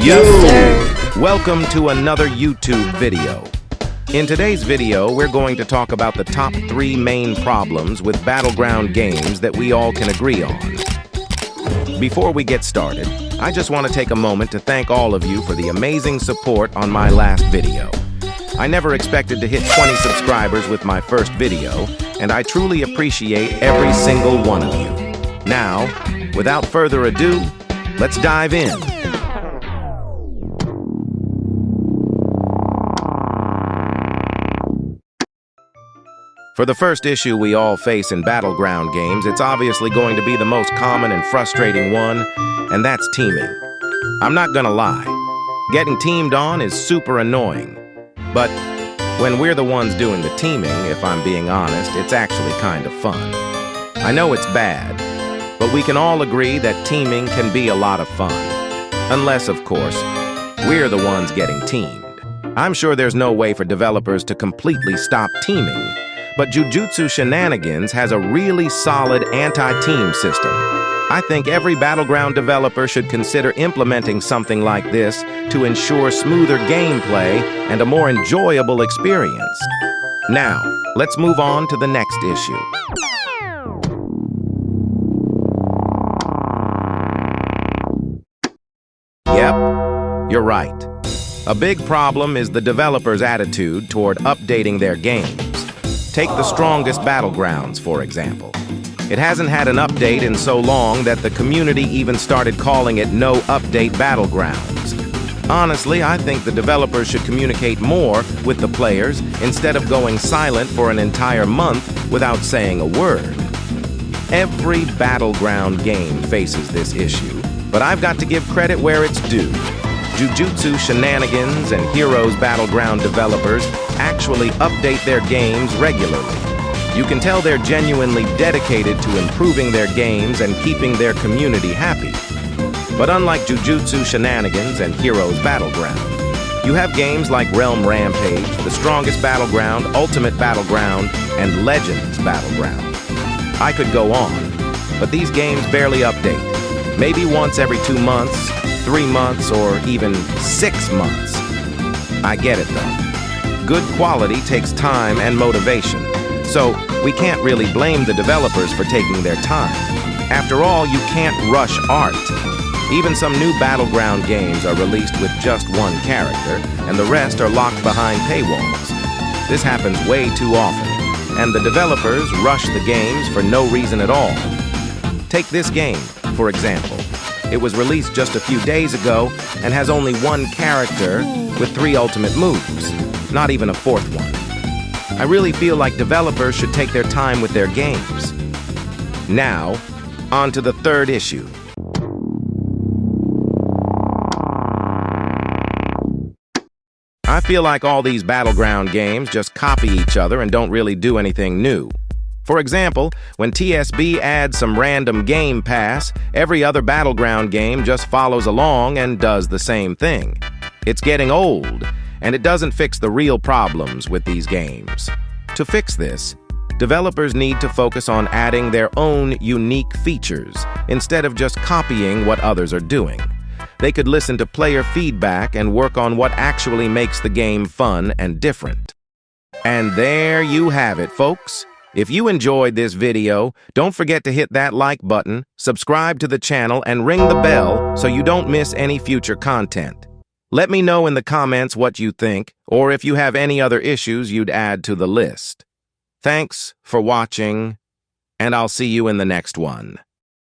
Yes, sir. Welcome to another YouTube video. In today's video, we're going to talk about the top 3 main problems with Battleground games that we all can agree on. Before we get started, I just want to take a moment to thank all of you for the amazing support on my last video. I never expected to hit 20 subscribers with my first video, and I truly appreciate every single one of you. Now, without further ado, let's dive in. For the first issue we all face in Battleground games, it's obviously going to be the most common and frustrating one, and that's teaming. I'm not gonna lie, getting teamed on is super annoying. But when we're the ones doing the teaming, if I'm being honest, it's actually kind of fun. I know it's bad, but we can all agree that teaming can be a lot of fun. Unless, of course, we're the ones getting teamed. I'm sure there's no way for developers to completely stop teaming, but Jujutsu Shenanigans has a really solid anti-team system. I think every Battleground developer should consider implementing something like this to ensure smoother gameplay and a more enjoyable experience. Now, let's move on to the next issue. Yep, you're right. A big problem is the developers' attitude toward updating their games. Take the strongest Battlegrounds, for example. It hasn't had an update in so long that the community even started calling it No Update Battlegrounds. Honestly, I think the developers should communicate more with the players instead of going silent for an entire month without saying a word. Every Battleground game faces this issue, but I've got to give credit where it's due. Jujutsu Shenanigans and Heroes Battleground developers actually update their games regularly. You can tell they're genuinely dedicated to improving their games and keeping their community happy. But unlike Jujutsu Shenanigans and Heroes Battleground, you have games like Realm Rampage, The Strongest Battleground, Ultimate Battleground, and Legends Battleground. I could go on, but these games barely update. Maybe once every 2 months, 3 months, or even 6 months. I get it though. Good quality takes time and motivation, so we can't really blame the developers for taking their time. After all, you can't rush art. Even some new Battleground games are released with just one character, and the rest are locked behind paywalls. This happens way too often, and the developers rush the games for no reason at all. Take this game, for example. It was released just a few days ago and has only one character with 3 ultimate moves, not even a 4th one. I really feel like developers should take their time with their games. Now, on to the 3rd issue. I feel like all these Battleground games just copy each other and don't really do anything new. For example, when TSB adds some random game pass, every other Battleground game just follows along and does the same thing. It's getting old, and it doesn't fix the real problems with these games. To fix this, developers need to focus on adding their own unique features instead of just copying what others are doing. They could listen to player feedback and work on what actually makes the game fun and different. And there you have it, folks. If you enjoyed this video, don't forget to hit that like button, subscribe to the channel, and ring the bell so you don't miss any future content. Let me know in the comments what you think, or if you have any other issues you'd add to the list. Thanks for watching, and I'll see you in the next one.